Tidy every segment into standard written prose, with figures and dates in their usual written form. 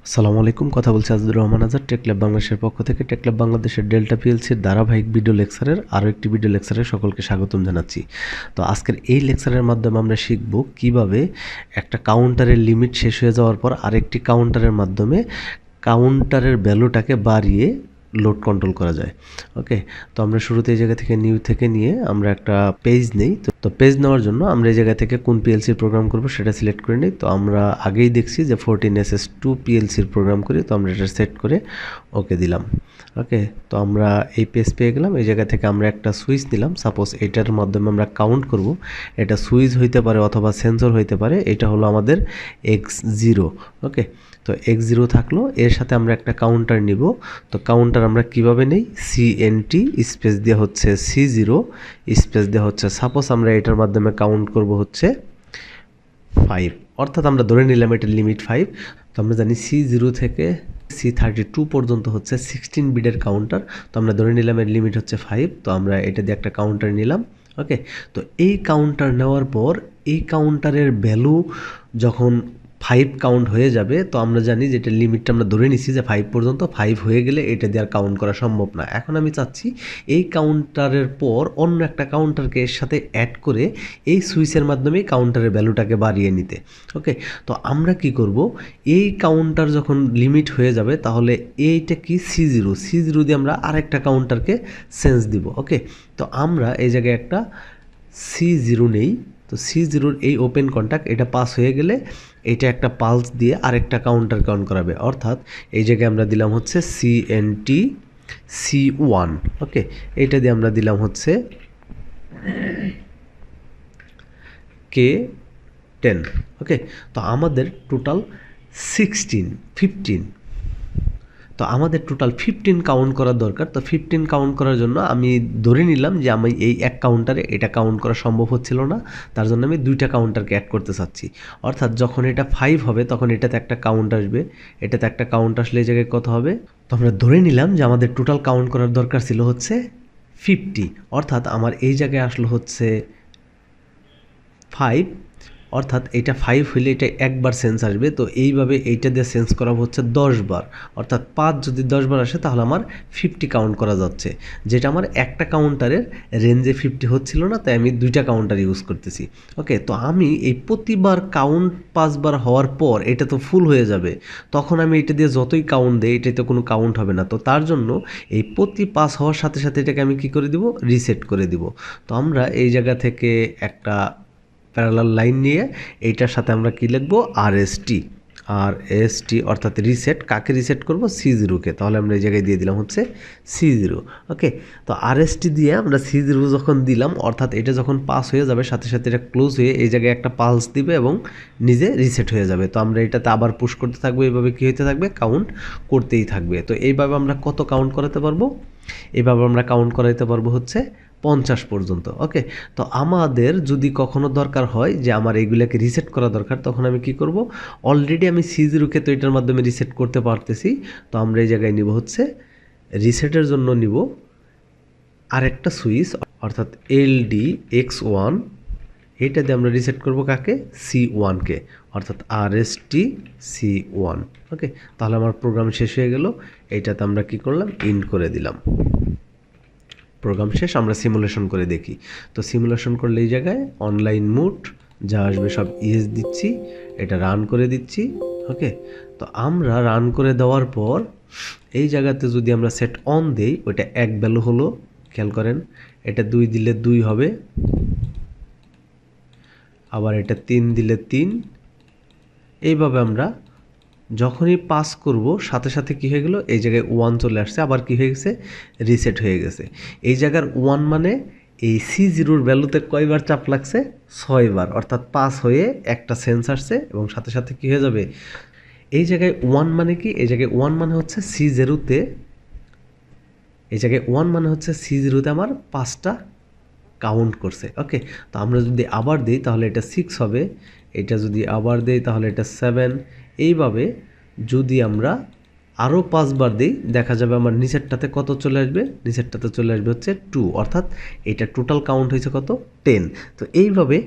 আসসালামু আলাইকুম। কথা বলছি আজিজুর রহমান আজাদ, টেকল্যাব বাংলাদেশের পক্ষ থেকে। টেকল্যাব বাংলাদেশের ডেল্টা পিএলসির ধারাবাহিক ভিডিও লেকচারের আরও একটি ভিডিও লেকচারে সকলকে স্বাগতম জানাচ্ছি। তো আজকের এই লেকচারের মাধ্যমে আমরা শিখব কিভাবে একটা কাউন্টারের লিমিট শেষ হয়ে যাওয়ার পর আরেকটি কাউন্টারের মাধ্যমে কাউন্টারের ভ্যালুটাকে বাড়িয়ে লোড কন্ট্রোল করা যায়। ওকে, তো আমরা শুরুতে এই জায়গা থেকে নিউ থেকে নিয়ে আমরা একটা পেজ নেই। তো পেজ নেওয়ার জন্য আমরা এই জায়গা থেকে কোন পিএলসির প্রোগ্রাম করব সেটা সিলেক্ট করে নিই। তো আমরা আগেই দেখছি যে 14SS2 পিএলসির প্রোগ্রাম করি, তো আমরা এটা সেট করে ওকে দিলাম। ওকে, তো আমরা এই পেজ পেয়ে গেলাম। এই জায়গা থেকে আমরা একটা সুইচ নিলাম। সাপোজ এটার মাধ্যমে আমরা কাউন্ট করব। এটা সুইচ হইতে পারে অথবা সেন্সর হইতে পারে। এটা হলো আমাদের X0। ওকে, তো X0 থাকলো, এর সাথে আমরা একটা কাউন্টার নিব। তো কাউন্টার আমরা কিভাবে নেই? CNT স্পেস দিয়ে হচ্ছে C0 স্পেস দিয়ে হচ্ছে, সাপোজ আমরা এটার মাধ্যমে কাউন্ট করব হচ্ছে 5, অর্থাৎ আমরা ধরে নিলাম এটার লিমিট 5। তো আমরা জানি C0 থেকে C32 পর্যন্ত হচ্ছে 16 বিটের কাউন্টার। তো আমরা ধরে নিলাম এর লিমিট হচ্ছে 5। তো আমরা এটা দিয়ে একটা কাউন্টার নিলাম। ওকে, তো এই কাউন্টার নেওয়ার পর এই কাউন্টারের ভ্যালু যখন 5 কাউন্ট হয়ে যাবে, তো আমরা জানি যে এটার লিমিটটা আমরা ধরে নিচ্ছি যে 5 পর্যন্ত। 5 হয়ে গেলে এটা দিয়ে আর কাউন্ট করা সম্ভব না। এখন আমি চাচ্ছি এই কাউন্টারের পর অন্য একটা কাউন্টারকে এর সাথে অ্যাড করে এই সুইচের মাধ্যমে কাউন্টারের ভ্যালুটাকে বাড়িয়ে নিতে। ওকে, তো আমরা কি করব, এই কাউন্টার যখন লিমিট হয়ে যাবে তাহলে এইটা কি C0 দিয়ে আমরা আরেকটা কাউন্টারকে সেন্স দিব। ওকে, তো আমরা এই জায়গায় একটা C0 নেই। তো C0-র এই ওপেন কন্ট্যাক্ট এটা পাস হয়ে গেলে এটা একটা পালস দিয়ে আরেকটা কাউন্টারকে অন করাবে, অর্থাৎ এই জায়গায় আমরা দিলাম হচ্ছে CNT C1। ওকে, এইটা দিয়ে আমরা দিলাম হচ্ছে K10। ওকে, তো আমাদের টোটাল 15। তো আমাদের টোটাল 15 কাউন্ট করার দরকার। তো 15 কাউন্ট করার জন্য আমি ধরে নিলাম যে আমি এই এক কাউন্টারে এটা কাউন্ট করা সম্ভব হচ্ছিল না, তার জন্য আমি দুইটা কাউন্টারকে অ্যাড করতে চাচ্ছি। অর্থাৎ যখন এটা 5 হবে তখন এটাতে একটা কাউন্ট আসবে, এটাতে একটা কাউন্ট আসলে এই জায়গায় কত হবে? তো আমরা ধরে নিলাম যে আমাদের টোটাল কাউন্ট করার দরকার ছিল হচ্ছে 50, অর্থাৎ আমার এই জায়গায় আসলো হচ্ছে 5, অর্থাৎ এটা 5 হইলে এটা একবার সেন্স আসবে। তো এইভাবে এইটা দিয়ে সেন্স করা হচ্ছে 10 বার, অর্থাৎ 5 যদি 10 বার আসে তাহলে আমার 50 কাউন্ট করা যাচ্ছে, যেটা আমার একটা কাউন্টারের রেঞ্জে 50 হচ্ছিল না, তাই আমি দুইটা কাউন্টার ইউজ করতেছি। ওকে, তো আমি এই প্রতিবার কাউন্ট 5 বার হওয়ার পর এটা তো ফুল হয়ে যাবে, তখন আমি এটা দিয়ে যতই কাউন্ট দেই এটাতে কোনো কাউন্ট হবে না। তো তার জন্য এই প্রতি পাস হওয়ার সাথে সাথে এটাকে আমি কি করে দিব? রিসেট করে দিব। তো আমরা এই জায়গা থেকে একটা প্যারালাল লাইন নিয়ে এইটার সাথে আমরা কি লিখবো? RST, অর্থাৎ রিসেট। কাকে রিসেট করব? C0-কে। তাহলে আমরা এই জায়গায় দিয়ে দিলাম হচ্ছে C0। ওকে, তো RST দিয়ে আমরা C0 যখন দিলাম, অর্থাৎ এটা যখন পাস হয়ে যাবে সাথে সাথে এটা ক্লোজ হয়ে এই জায়গায় একটা পালস দিবে এবং নিজে রিসেট হয়ে যাবে। তো আমরা এটাতে আবার পুশ করতে থাকবো, এইভাবে কী হতে থাকবে? কাউন্ট করতেই থাকবে। তো এইভাবে আমরা কত কাউন্ট করাতে পারবো? এইভাবে আমরা কাউন্ট করাইতে পারবো হচ্ছে 50 পর্যন্ত। ওকে, তো আমাদের যদি কখনো দরকার হয় যে আমার এইগুলোকে রিসেট করা দরকার, তখন আমি কি করব? অলরেডি আমি C0-কে তো এটার মাধ্যমে রিসেট করতে পারতেছি। তো আমরা এই জায়গায় নিব হচ্ছে রিসেটের জন্য নিব আরেকটা সুইচ, অর্থাৎ LDX1। এইটা দিয়ে আমরা রিসেট করব কাকে? C1-কে, অর্থাৎ RST C1। ওকে, তাহলে আমার প্রোগ্রাম শেষ হয়ে গেল। এইটাতে আমরা কি করলাম? ইন্ড করে দিলাম। প্রোগ্রাম শেষ। আমরা সিমুলেশন করে দেখি। তো সিমুলেশন করলে এই জায়গায় অনলাইন মোড যা আসবে সব ইয়েস দিচ্ছি, এটা রান করে দিচ্ছি। ওকে, তো আমরা রান করে দেওয়ার পর এই জায়গাতে যদি আমরা সেট অন দেই, ওইটা 1 ভ্যালু হলো, খেয়াল করেন। এটা 2 দিলে 2 হবে, আবার এটা 3 দিলে 3। এইভাবে আমরা যখনই পাস করব সাথে সাথে কী হয়ে গেল? এই জায়গায় 1 চলে আসছে, আবার কী হয়ে গেছে? রিসেট হয়ে গেছে। এই জায়গার 1 মানে এই C0-র ভ্যালুতে কয়বার চাপ লাগছে? 6 বার, অর্থাৎ পাস হয়ে একটা সেন্স আসছে এবং সাথে সাথে কী হয়ে যাবে? এই জায়গায় 1 মানে কি? এই জায়গায় 1 মানে হচ্ছে C0-তে, এই জায়গায় 1 মানে হচ্ছে C0-তে আমার 5টা কাউন্ট করছে। ওকে, তো আমরা যদি আবার দিই তাহলে এটা 6 হবে, এটা যদি আবার দিই তাহলে এটা 7। এইভাবে যদি আমরা আরও 5 বার দিই, দেখা যাবে আমার নিচেরটাতে কত চলে আসবে? নিচেরটাতে চলে আসবে হচ্ছে 2, অর্থাৎ এটা টোটাল কাউন্ট হয়েছে কত? 10। তো এইভাবে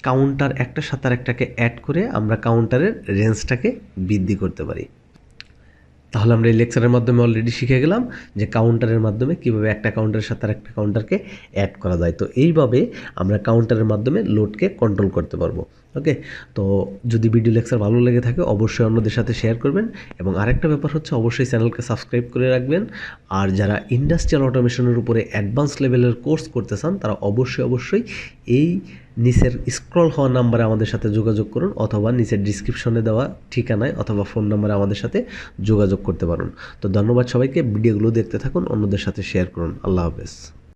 কাউন্টার একটার সাথে আরেকটাকে অ্যাড করে আমরা কাউন্টারের রেঞ্জটাকে বৃদ্ধি করতে পারি। তাহলে আমরা এই লেকচারের মাধ্যমে অলরেডি শিখে গেলাম যে কাউন্টারের মাধ্যমে কীভাবে একটা কাউন্টারের সাথে আরেকটা কাউন্টারকে অ্যাড করা যায়। তো এইভাবে আমরা কাউন্টারের মাধ্যমে লোডকে কন্ট্রোল করতে পারবো। ওকে, তো যদি ভিডিও লেকচার ভালো লেগে থাকে অবশ্যই অন্যদের সাথে শেয়ার করবেন, এবং আরেকটা ব্যাপার হচ্ছে অবশ্যই চ্যানেলকে সাবস্ক্রাইব করে রাখবেন। আর যারা ইন্ডাস্ট্রিয়াল অটোমেশনের উপরে অ্যাডভান্স লেভেলের কোর্স করতে চান তারা অবশ্যই এই নিচের স্ক্রল হওয়া নাম্বারে আমাদের সাথে যোগাযোগ করুন, অথবা নিচের ডিসক্রিপশনে দেওয়া ঠিকানায় অথবা ফোন নাম্বারে আমাদের সাথে যোগাযোগ করতে পারুন। তো ধন্যবাদ সবাইকে, ভিডিওগুলো দেখতে থাকুন, অন্যদের সাথে শেয়ার করুন। আল্লাহ হাফেজ।